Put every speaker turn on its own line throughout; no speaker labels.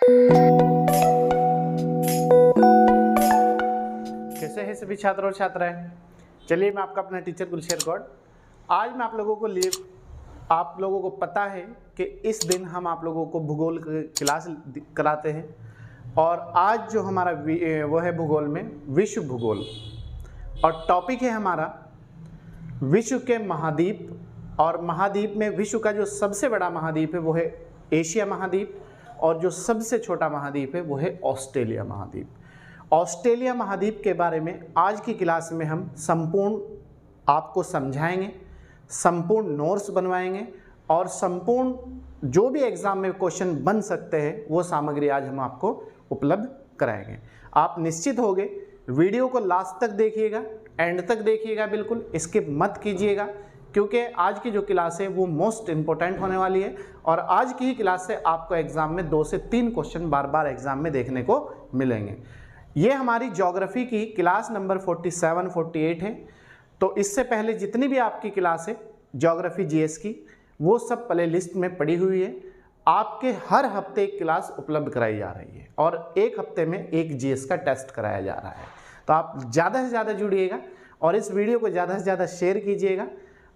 कैसे हैं सभी छात्र और छात्राएं। चलिए, मैं आपका अपना टीचर गुलशेर गौड़। आज मैं आप लोगों को पता है कि इस दिन हम आप लोगों को भूगोल क्लास कराते हैं, और आज जो हमारा वो है भूगोल में विश्व भूगोल, और टॉपिक है हमारा विश्व के महाद्वीप। और महाद्वीप में विश्व का जो सबसे बड़ा महाद्वीप है वो है एशिया महाद्वीप, और जो सबसे छोटा महाद्वीप है वो है ऑस्ट्रेलिया महाद्वीप। ऑस्ट्रेलिया महाद्वीप के बारे में आज की क्लास में हम संपूर्ण आपको समझाएंगे, संपूर्ण नोट्स बनवाएंगे, और संपूर्ण जो भी एग्ज़ाम में क्वेश्चन बन सकते हैं वो सामग्री आज हम आपको उपलब्ध कराएंगे। आप निश्चित होंगे, वीडियो को लास्ट तक देखिएगा, एंड तक देखिएगा, बिल्कुल स्किप मत कीजिएगा, क्योंकि आज की जो क्लास है वो मोस्ट इम्पोर्टेंट होने वाली है। और आज की ही क्लास से आपको एग्ज़ाम में 2 से 3 क्वेश्चन बार बार एग्ज़ाम में देखने को मिलेंगे। ये हमारी ज्योग्राफी की क्लास नंबर 47-48 है। तो इससे पहले जितनी भी आपकी क्लास है ज्योग्राफी जीएस की, वो सब प्ले लिस्ट में पड़ी हुई है। आपके हर हफ्ते एक क्लास उपलब्ध कराई जा रही है, और एक हफ्ते में एक जीएस का टेस्ट कराया जा रहा है। तो आप ज़्यादा से ज़्यादा जुड़िएगा और इस वीडियो को ज़्यादा से ज़्यादा शेयर कीजिएगा।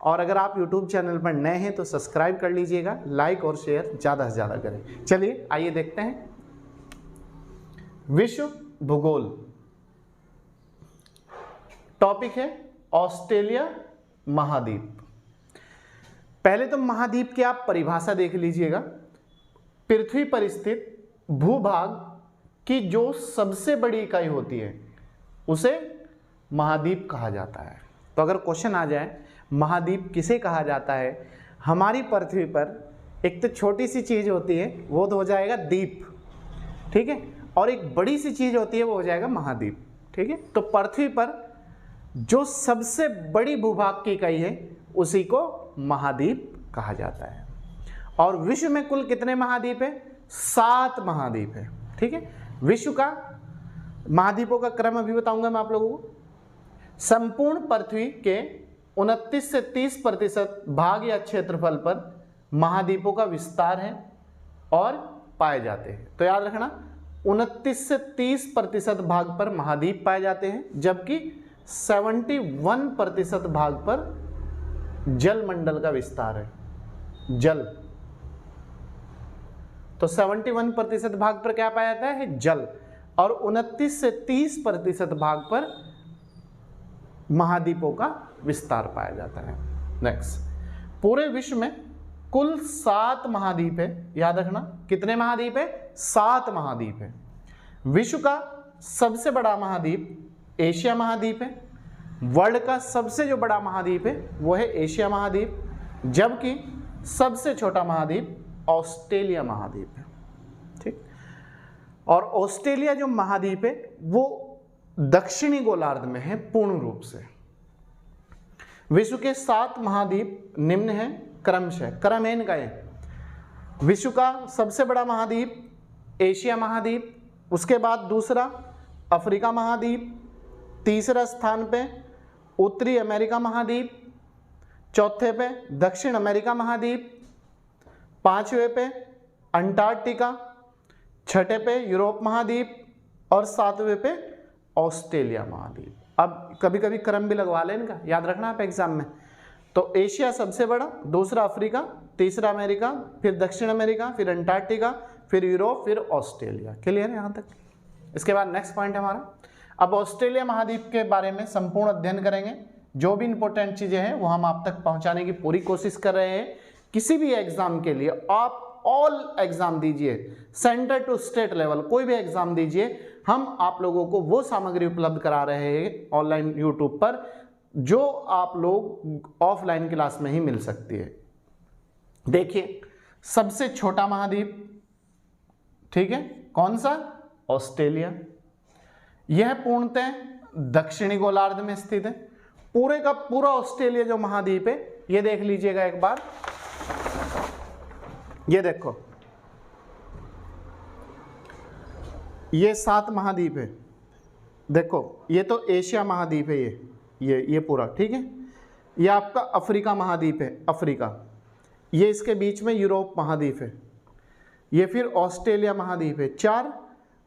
और अगर आप YouTube चैनल पर नए हैं तो सब्सक्राइब कर लीजिएगा, लाइक और शेयर ज़्यादा से ज़्यादा करें। चलिए आइए देखते हैं विश्व भूगोल। टॉपिक है ऑस्ट्रेलिया महाद्वीप। पहले तो महाद्वीप की आप परिभाषा देख लीजिएगा। पृथ्वी पर स्थित भूभाग की जो सबसे बड़ी इकाई होती है उसे महाद्वीप कहा जाता है। तो अगर क्वेश्चन आ जाए महाद्वीप किसे कहा जाता है, हमारी पृथ्वी पर एक तो छोटी सी चीज़ होती है वो तो हो जाएगा द्वीप, ठीक है, और एक बड़ी सी चीज़ होती है वो हो जाएगा महाद्वीप, ठीक है। तो पृथ्वी पर जो सबसे बड़ी भूभाग की इकाई है उसी को महाद्वीप कहा जाता है। और विश्व में कुल कितने महाद्वीप है? 7 महाद्वीप है, ठीक है। विश्व का महाद्वीपों का क्रम अभी बताऊंगा मैं आप लोगों को। संपूर्ण पृथ्वी के 29 से 30% भाग या क्षेत्रफल पर महाद्वीपों का विस्तार है और पाए जाते हैं। तो याद रखना, 29 से 30% भाग पर महाद्वीप पाए जाते हैं, जबकि 71% भाग पर जल मंडल का विस्तार है। जल, तो 71% भाग पर क्या पाया जाता है? जल। और 29 से 30% भाग पर महाद्वीपों का विस्तार पाया जाता है। नेक्स्ट, पूरे विश्व में कुल 7 महाद्वीप है। याद रखना, कितने महाद्वीप है? 7 महाद्वीप है। विश्व का सबसे बड़ा महाद्वीप एशिया महाद्वीप है। वर्ल्ड का सबसे जो बड़ा महाद्वीप है वो है एशिया महाद्वीप, जबकि सबसे छोटा महाद्वीप ऑस्ट्रेलिया महाद्वीप है, ठीक। और ऑस्ट्रेलिया जो महाद्वीप है वो दक्षिणी गोलार्ध में है पूर्ण रूप से। विश्व के 7 महाद्वीप निम्न हैं क्रमशः, क्रम है इनका है। विश्व का सबसे बड़ा महाद्वीप एशिया महाद्वीप, उसके बाद दूसरा अफ्रीका महाद्वीप, तीसरा स्थान पे उत्तरी अमेरिका महाद्वीप, चौथे पे दक्षिण अमेरिका महाद्वीप, 5वें पे अंटार्कटिका, 6ठे पे यूरोप महाद्वीप, और 7वें पे ऑस्ट्रेलिया महाद्वीप। अब कभी कभी क्रम भी लगवा लें इनका, याद रखना आप एग्जाम में। तो एशिया सबसे बड़ा, दूसरा अफ्रीका, तीसरा अमेरिका, फिर दक्षिण अमेरिका, फिर अंटार्कटिका, फिर यूरोप, फिर ऑस्ट्रेलिया। क्लियर है यहाँ तक? इसके बाद नेक्स्ट पॉइंट है हमारा, अब ऑस्ट्रेलिया महाद्वीप के बारे में संपूर्ण अध्ययन करेंगे। जो भी इंपॉर्टेंट चीजें हैं वो हम आप तक पहुंचाने की पूरी कोशिश कर रहे हैं। किसी भी एग्जाम के लिए आप ऑल एग्जाम दीजिए, सेंटर टू स्टेट लेवल, कोई भी एग्जाम दीजिए, हम आप लोगों को वो सामग्री उपलब्ध करा रहे हैं ऑनलाइन यूट्यूब पर जो आप लोग ऑफलाइन क्लास में ही मिल सकती है। देखिए, सबसे छोटा महाद्वीप, ठीक है, कौन सा? ऑस्ट्रेलिया। यह पूर्णतः दक्षिणी गोलार्ध में स्थित है। पूरे का पूरा ऑस्ट्रेलिया जो महाद्वीप है, ये देख लीजिएगा एक बार, ये देखो, ये 7 महाद्वीप है। देखो, ये तो एशिया महाद्वीप है, ये पूरा, ठीक है। ये आपका अफ्रीका महाद्वीप है, अफ्रीका। ये इसके बीच में यूरोप महाद्वीप है। ये फिर ऑस्ट्रेलिया महाद्वीप है 4,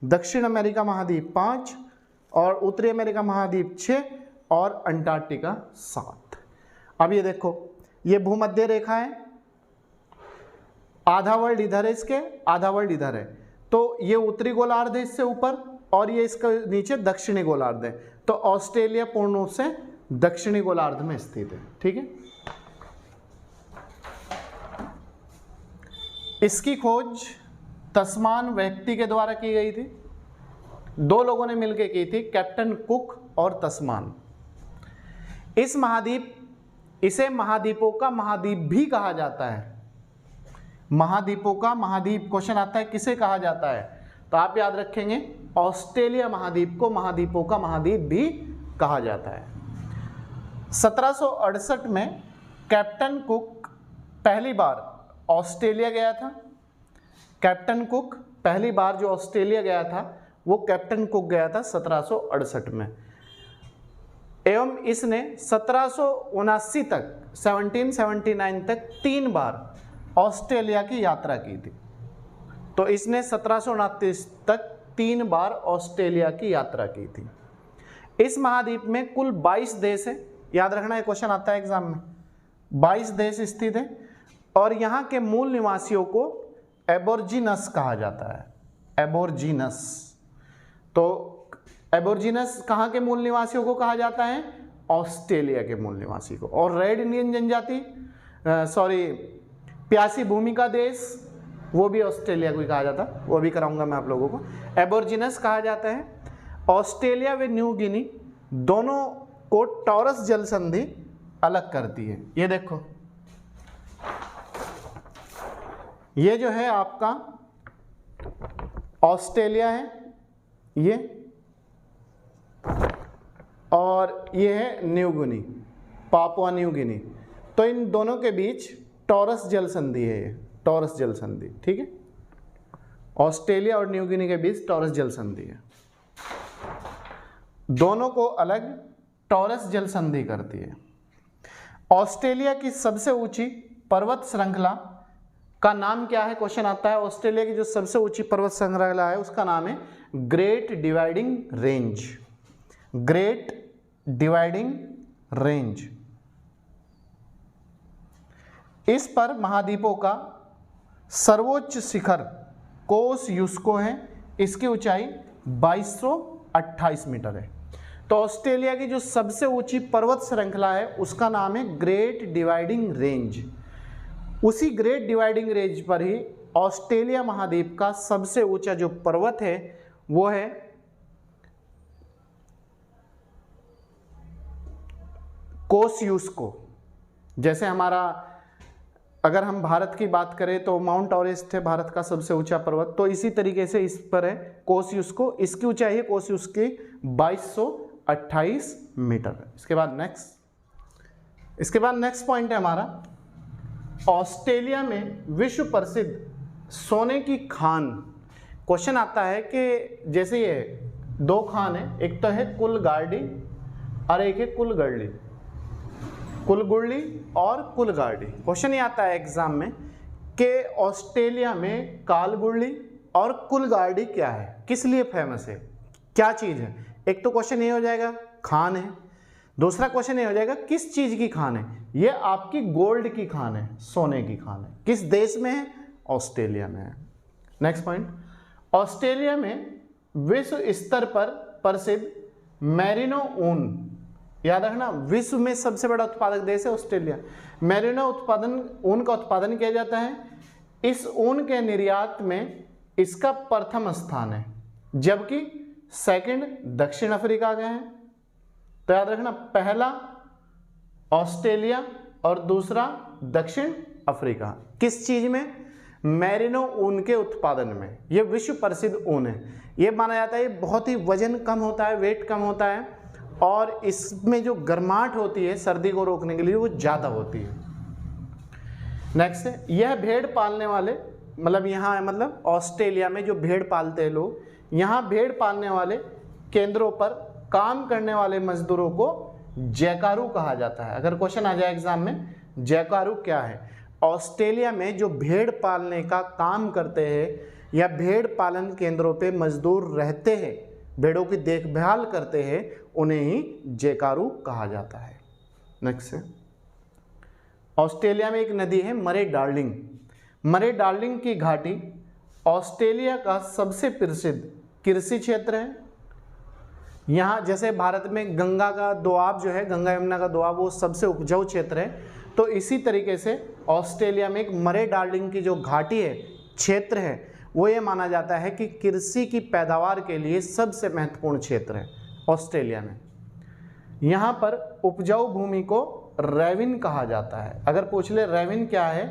दक्षिण अमेरिका महाद्वीप 5, और उत्तरी अमेरिका महाद्वीप 6, और अंटार्कटिका 7। अब ये देखो, ये भूमध्य रेखा है, आधा वर्ल्ड इधर है इसके, आधा वर्ल्ड इधर है, तो ये उत्तरी गोलार्ध है इससे ऊपर, और ये इसका नीचे दक्षिणी गोलार्ध है। तो ऑस्ट्रेलिया पूर्ण रूप से दक्षिणी गोलार्ध में स्थित है। ठीक है, इसकी खोज तस्मान व्यक्ति के द्वारा की गई थी। 2 लोगों ने मिलकर की थी, कैप्टन कुक और तस्मान। इस महाद्वीप, इसे महाद्वीपों का महाद्वीप भी कहा जाता है। महाद्वीपों का महाद्वीप क्वेश्चन आता है, किसे कहा जाता है? तो आप याद रखेंगे, ऑस्ट्रेलिया महाद्वीप को महाद्वीपों का महाद्वीप भी कहा जाता है। 1768 में कैप्टन कुक पहली बार ऑस्ट्रेलिया गया था। कैप्टन कुक पहली बार जो ऑस्ट्रेलिया गया था वो कैप्टन कुक गया था 1768 में, एवं इसने 1779 तक 1779 तक 3 बार ऑस्ट्रेलिया की यात्रा की थी। तो इसने 1729 तक 3 बार ऑस्ट्रेलिया की यात्रा की थी। इस महाद्वीप में कुल 22 देश है, याद रखना, ये क्वेश्चन आता है एग्जाम में। 22 देश स्थित है, और यहाँ के मूल निवासियों को एबोर्जिनस कहा जाता है। एबोर्जिनस, तो एबोर्जिनस कहाँ के मूल निवासियों को कहा जाता है? ऑस्ट्रेलिया के मूल निवासी को। और रेड इंडियन जनजाति, प्यासी भूमि का देश, वो भी ऑस्ट्रेलिया को ही कहा जाता है, वो भी कराऊंगा मैं आप लोगों को। एबोर्जिनस कहा जाता है। ऑस्ट्रेलिया व न्यू गिनी दोनों को टॉरस जल संधि अलग करती है। ये देखो, ये जो है आपका ऑस्ट्रेलिया है ये, और ये है New Guinea, Papua New Guinea. तो इन दोनों के बीच टॉरस जल संधि है, ये टॉरस जल संधि। ठीक है, ऑस्ट्रेलिया और न्यू गिनी के बीच टॉरस जल संधि है, दोनों को अलग टॉरस जल संधि करती है। ऑस्ट्रेलिया की सबसे ऊंची पर्वत श्रृंखला का नाम क्या है? क्वेश्चन आता है। ऑस्ट्रेलिया की जो सबसे ऊंची पर्वत श्रृंखला है उसका नाम है great dividing range. Great dividing range. इस पर महाद्वीपों का सर्वोच्च शिखर कोस यूस्को है, इसकी ऊंचाई 2228 मीटर है। तो ऑस्ट्रेलिया की जो सबसे ऊंची पर्वत श्रृंखला है उसका नाम है ग्रेट डिवाइडिंग रेंज। उसी ग्रेट डिवाइडिंग रेंज पर ही ऑस्ट्रेलिया महाद्वीप का सबसे ऊंचा जो पर्वत है वो है कोस-यूस्को। जैसे हमारा, अगर हम भारत की बात करें तो माउंट एवरेस्ट है भारत का सबसे ऊंचा पर्वत, तो इसी तरीके से इस पर है कोस-यूस्को। इसकी ऊंचाई है कोस-यूस्को की 2228 मीटर। इसके बाद नेक्स्ट पॉइंट है हमारा, ऑस्ट्रेलिया में विश्व प्रसिद्ध सोने की खान। क्वेश्चन आता है कि जैसे ये 2 खान है, एक तो है कुलगार्डी और एक है कुलगर्ली, कुलगुर्ली और कुलगार्डी। क्वेश्चन ये आता है एग्जाम में कि ऑस्ट्रेलिया में कालगुर्ली और कुलगार्डी क्या है, किस लिए फेमस है, क्या चीज़ है। एक तो क्वेश्चन ये हो जाएगा खान है, दूसरा क्वेश्चन ये हो जाएगा किस चीज़ की खान है। ये आपकी गोल्ड की खान है, सोने की खान है। किस देश में है? ऑस्ट्रेलिया में है। नेक्स्ट पॉइंट, ऑस्ट्रेलिया में विश्व स्तर पर प्रसिद्ध मेरिनो ऊन, याद रखना, विश्व में सबसे बड़ा उत्पादक देश है ऑस्ट्रेलिया। मेरिनो ऊन का उत्पादन किया जाता है। इस ऊन के निर्यात में इसका प्रथम स्थान है, जबकि सेकंड दक्षिण अफ्रीका का है। तो याद रखना, पहला ऑस्ट्रेलिया और दूसरा दक्षिण अफ्रीका। किस चीज में? मेरिनो ऊन के उत्पादन में। यह विश्व प्रसिद्ध ऊन है। यह माना जाता है बहुत ही वजन कम होता है, वेट कम होता है, और इसमें जो गर्माहट होती है सर्दी को रोकने के लिए वो ज़्यादा होती है। नेक्स्ट है, यह भेड़ पालने वाले, मतलब यहाँ है, मतलब ऑस्ट्रेलिया में जो भेड़ पालते हैं लोग, यहाँ भेड़ पालने वाले केंद्रों पर काम करने वाले मजदूरों को जैकारू कहा जाता है। अगर क्वेश्चन आ जाए एग्जाम में, जैकारू क्या है। ऑस्ट्रेलिया में जो भेड़ पालने का काम करते हैं या भेड़ पालन केंद्रों पे मजदूर रहते हैं, भेड़ों की देखभाल करते हैं, उन्हें ही जैकारू कहा जाता है। नेक्स्ट है, ऑस्ट्रेलिया में एक नदी है मरे डार्लिंग। मरे डार्लिंग की घाटी ऑस्ट्रेलिया का सबसे प्रसिद्ध कृषि क्षेत्र है। यहाँ जैसे भारत में गंगा का दोआब जो है, गंगा यमुना का दोआब, वो सबसे उपजाऊ क्षेत्र है, तो इसी तरीके से ऑस्ट्रेलिया में एक मरे डार्लिंग की जो घाटी है, क्षेत्र है, वो ये माना जाता है कि कृषि की पैदावार के लिए सबसे महत्वपूर्ण क्षेत्र है ऑस्ट्रेलिया में। यहाँ पर उपजाऊ भूमि को रेविन कहा जाता है। अगर पूछ ले रेविन क्या है,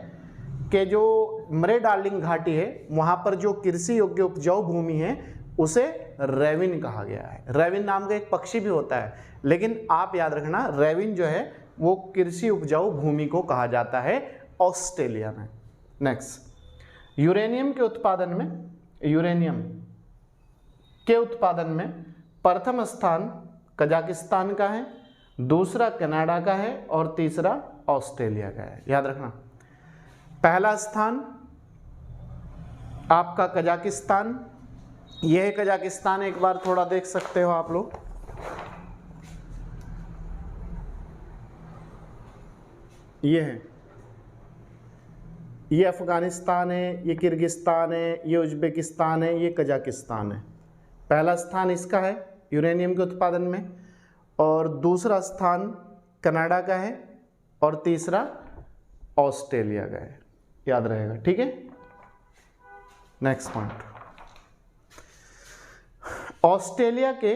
कि जो मरे डार्लिंग घाटी है वहाँ पर जो कृषि योग्य उपजाऊ भूमि है उसे रेविन कहा गया है। रेविन नाम का एक पक्षी भी होता है, लेकिन आप याद रखना रेविन जो है वो कृषि उपजाऊ भूमि को कहा जाता है ऑस्ट्रेलिया में। नेक्स्ट, यूरेनियम के उत्पादन में प्रथम स्थान कजाकिस्तान का है, दूसरा कनाडा का है और तीसरा ऑस्ट्रेलिया का है। याद रखना, पहला स्थान आपका कजाकिस्तान, यह है कजाकिस्तान, एक बार थोड़ा देख सकते हो आप लोग। ये है, ये अफगानिस्तान है, ये किर्गिस्तान है, ये उज्बेकिस्तान है, ये कजाकिस्तान है। पहला स्थान इसका है यूरेनियम के उत्पादन में, और दूसरा स्थान कनाडा का है और तीसरा ऑस्ट्रेलिया का है। याद रहेगा, ठीक है। नेक्स्ट पॉइंट, ऑस्ट्रेलिया के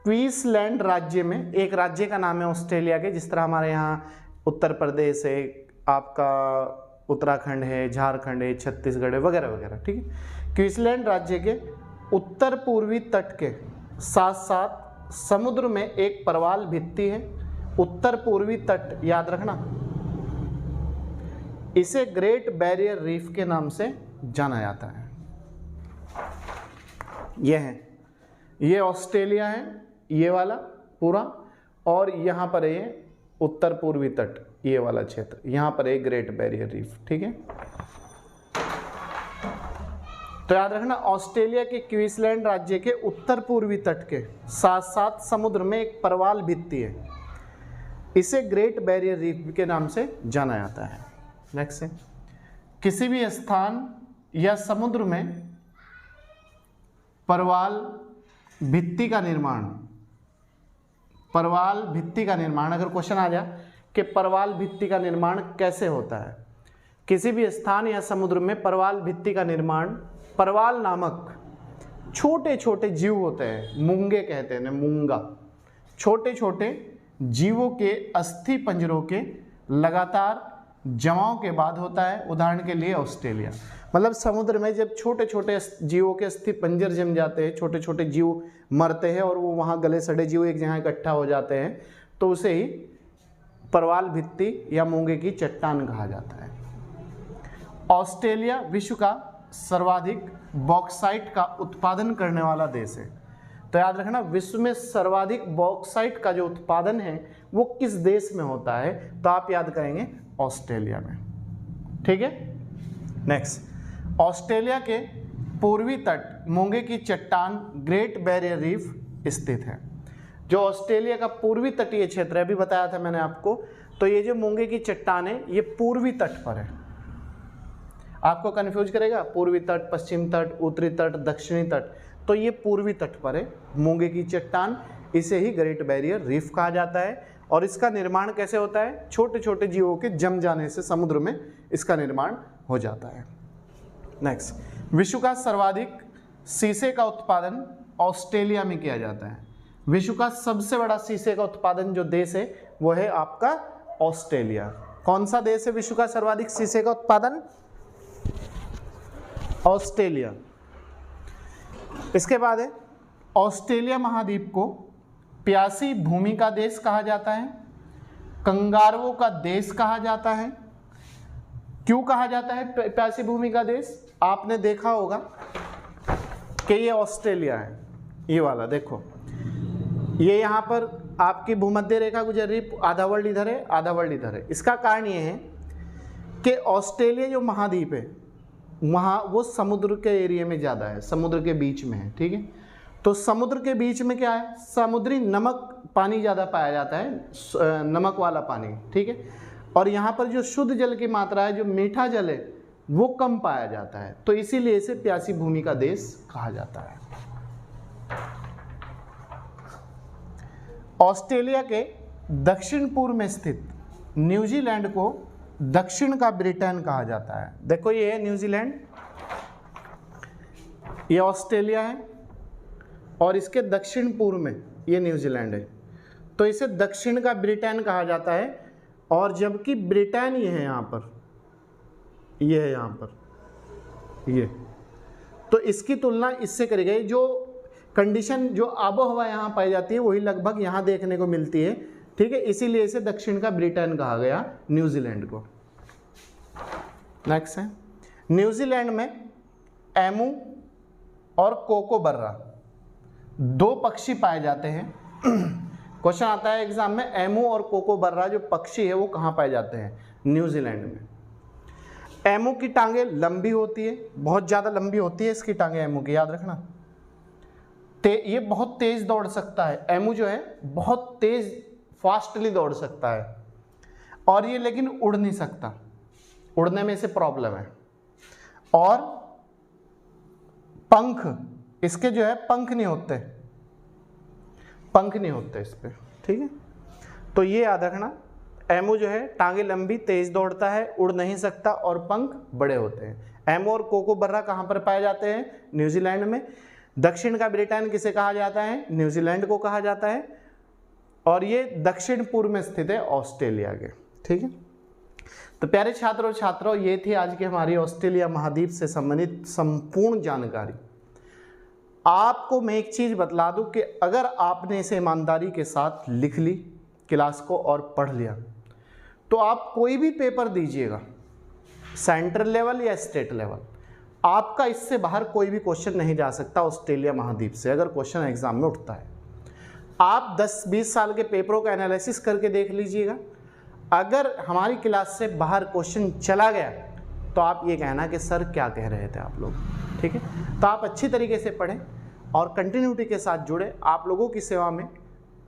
क्वींसलैंड राज्य में, एक राज्य का नाम है ऑस्ट्रेलिया के, जिस तरह हमारे यहाँ उत्तर प्रदेश है, आपका उत्तराखंड है, झारखंड है, छत्तीसगढ़ है, वगैरह वगैरह, ठीक है। क्वींसलैंड राज्य के उत्तर पूर्वी तट के साथ साथ समुद्र में एक प्रवाल भित्ति है। उत्तर पूर्वी तट याद रखना, इसे ग्रेट बैरियर रीफ के नाम से जाना जाता है। यह है, ये ऑस्ट्रेलिया है, ये वाला पूरा, और यहाँ पर ये उत्तर पूर्वी तट, ये वाला क्षेत्र, यहाँ पर एक ग्रेट बैरियर रीफ, ठीक है। तो याद रखना, ऑस्ट्रेलिया के क्वींसलैंड राज्य के उत्तर पूर्वी तट के साथ साथ समुद्र में एक प्रवाल भित्ति है, इसे ग्रेट बैरियर रीफ के नाम से जाना जाता है। नेक्स्ट है, किसी भी स्थान या समुद्र में प्रवाल भित्ति का निर्माण, प्रवाल भित्ति का निर्माण, अगर क्वेश्चन आ जाए कि प्रवाल भित्ति का निर्माण कैसे होता है, किसी भी स्थान या समुद्र में प्रवाल भित्ति का निर्माण, प्रवाल नामक छोटे छोटे जीव होते हैं, मूंगे कहते हैं, मूंगा, छोटे छोटे जीवों के अस्थि पंजरों के लगातार जमाव के बाद होता है। उदाहरण के लिए ऑस्ट्रेलिया, मतलब समुद्र में जब छोटे छोटे जीवों के अस्थि पंजर जम जाते हैं, छोटे छोटे जीव मरते हैं और वो वहाँ गले सड़े जीव एक जगह इकट्ठा हो जाते हैं, तो उसे ही प्रवाल भित्ति या मूंगे की चट्टान कहा जाता है। ऑस्ट्रेलिया विश्व का सर्वाधिक बॉक्साइट का उत्पादन करने वाला देश है। तो याद रखना, विश्व में सर्वाधिक बॉक्साइट का जो उत्पादन है वो किस देश में होता है, तो आप याद करेंगे ऑस्ट्रेलिया में, ठीक है। नेक्स्ट, ऑस्ट्रेलिया के पूर्वी तट मूंगे की चट्टान ग्रेट बैरियर रीफ स्थित है। जो ऑस्ट्रेलिया का पूर्वी तटीय क्षेत्र है, अभी बताया था मैंने आपको, तो ये जो मूंगे की चट्टान है ये पूर्वी तट पर है। आपको कंफ्यूज करेगा, पूर्वी तट, पश्चिम तट, उत्तरी तट, दक्षिणी तट, तो ये पूर्वी तट पर है मूंगे की चट्टान, इसे ही ग्रेट बैरियर रीफ कहा जाता है। और इसका निर्माण कैसे होता है, छोटे छोटे जीवों के जम जाने से समुद्र में इसका निर्माण हो जाता है। नेक्स्ट, विश्व का सर्वाधिक शीशे का उत्पादन ऑस्ट्रेलिया में किया जाता है। विश्व का सबसे बड़ा शीशे का उत्पादन जो देश है वो है आपका ऑस्ट्रेलिया। कौन सा देश है विश्व का सर्वाधिक शीशे का उत्पादन? ऑस्ट्रेलिया। इसके बाद है, ऑस्ट्रेलिया महाद्वीप को प्यासी भूमि का देश कहा जाता है, कंगारुओं का देश कहा जाता है। क्यों कहा जाता है प्यासी भूमि का देश? आपने देखा होगा कि ये ऑस्ट्रेलिया है, ये वाला देखो, ये यहाँ पर आपकी भूमध्य रेखा गुजर रही, आधा वर्ल्ड इधर है, आधा वर्ल्ड इधर है। इसका कारण ये है कि ऑस्ट्रेलिया जो महाद्वीप है वहाँ वो समुद्र के एरिया में ज़्यादा है, समुद्र के बीच में है, ठीक है। तो समुद्र के बीच में क्या है, समुद्री नमक पानी ज़्यादा पाया जाता है, नमक वाला पानी, ठीक है। और यहाँ पर जो शुद्ध जल की मात्रा है, जो मीठा जल है, वो कम पाया जाता है, तो इसीलिए इसे प्यासी भूमि का देश कहा जाता है। ऑस्ट्रेलिया के दक्षिण पूर्व में स्थित न्यूजीलैंड को दक्षिण का ब्रिटेन कहा जाता है। देखो ये है न्यूजीलैंड, ये ऑस्ट्रेलिया है, और इसके दक्षिण पूर्व में ये न्यूजीलैंड है, तो इसे दक्षिण का ब्रिटेन कहा जाता है। और जबकि ब्रिटेन ये है यहाँ पर, ये है यहाँ पर, ये, तो इसकी तुलना इससे करी गई। जो कंडीशन, जो आबो हवा यहाँ पाई जाती है वही लगभग यहाँ देखने को मिलती है, ठीक है। इसीलिए इसे दक्षिण का ब्रिटेन कहा गया न्यूजीलैंड को। नेक्स्ट है, न्यूजीलैंड में एमू और कोकोबर्रा दो पक्षी पाए जाते हैं। क्वेश्चन आता है एग्जाम में, एमू और कोकोबर्रा जो पक्षी है वो कहाँ पाए जाते हैं, न्यूजीलैंड में। एमू की टांगे लंबी होती है, बहुत ज़्यादा लंबी होती है इसकी टांगे एमू की, याद रखना। ये बहुत तेज दौड़ सकता है, एमू जो है बहुत तेज फास्टली दौड़ सकता है, और ये लेकिन उड़ नहीं सकता, उड़ने में इसे प्रॉब्लम है। और पंख, इसके जो है पंख नहीं होते, पंख नहीं होते इस पे, ठीक है। तो ये याद रखना, एमू जो है टांगे लंबी, तेज दौड़ता है, उड़ नहीं सकता, और पंख बड़े होते हैं। एमू और कोकोबर्रा कहाँ पर पाए जाते हैं, न्यूजीलैंड में। दक्षिण का ब्रिटेन किसे कहा जाता है, न्यूजीलैंड को कहा जाता है, और ये दक्षिण पूर्व में स्थित है ऑस्ट्रेलिया के, ठीक है। तो प्यारे छात्रों और छात्रों, ये थी आज की हमारी ऑस्ट्रेलिया महाद्वीप से संबंधित संपूर्ण जानकारी। आपको मैं एक चीज बतला दूं कि अगर आपने इसे ईमानदारी के साथ लिख ली क्लास को और पढ़ लिया, तो आप कोई भी पेपर दीजिएगा, सेंट्रल लेवल या स्टेट लेवल, आपका इससे बाहर कोई भी क्वेश्चन नहीं जा सकता ऑस्ट्रेलिया महाद्वीप से, अगर क्वेश्चन एग्जाम में उठता है। आप 10-20 साल के पेपरों का एनालिसिस करके देख लीजिएगा, अगर हमारी क्लास से बाहर क्वेश्चन चला गया तो आप ये कहना कि सर क्या कह रहे थे आप लोग, ठीक है। तो आप अच्छी तरीके से पढ़ें और कंटिन्यूटी के साथ जुड़े। आप लोगों की सेवा में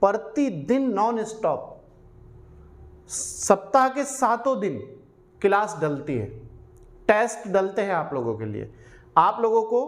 प्रतिदिन नॉन स्टॉप सप्ताह के 7 दिन क्लास डलती है, टेस्ट डलते हैं आप लोगों के लिए। आप लोगों को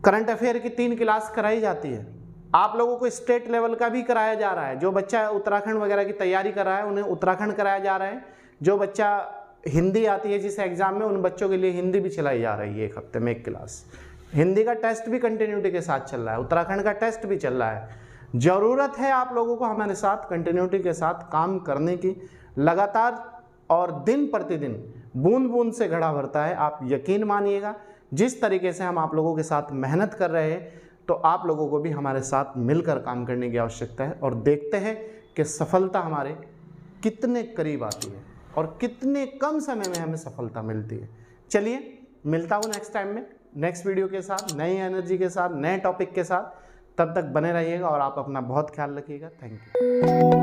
करंट अफेयर की 3 क्लास कराई जाती है, आप लोगों को स्टेट लेवल का भी कराया जा रहा है। जो बच्चा उत्तराखंड वगैरह की तैयारी कर रहा है उन्हें उत्तराखंड कराया जा रहा है। जो बच्चा हिंदी आती है जिस एग्जाम में, उन बच्चों के लिए हिंदी भी चलाई जा रही है, 1 हफ्ते में 1 क्लास। हिंदी का टेस्ट भी कंटिन्यूटी के साथ चल रहा है, उत्तराखंड का टेस्ट भी चल रहा है। ज़रूरत है आप लोगों को हमारे साथ कंटिन्यूटी के साथ काम करने की, लगातार और दिन प्रतिदिन बूंद बूंद से घड़ा भरता है। आप यकीन मानिएगा, जिस तरीके से हम आप लोगों के साथ मेहनत कर रहे हैं, तो आप लोगों को भी हमारे साथ मिलकर काम करने की आवश्यकता है। और देखते हैं कि सफलता हमारे कितने करीब आती है और कितने कम समय में हमें सफलता मिलती है। चलिए मिलता हूँ नेक्स्ट टाइम में, नेक्स्ट वीडियो के साथ, नई एनर्जी के साथ, नए टॉपिक के साथ। तब तक बने रहिएगा और आप अपना बहुत ख्याल रखिएगा। Thank you.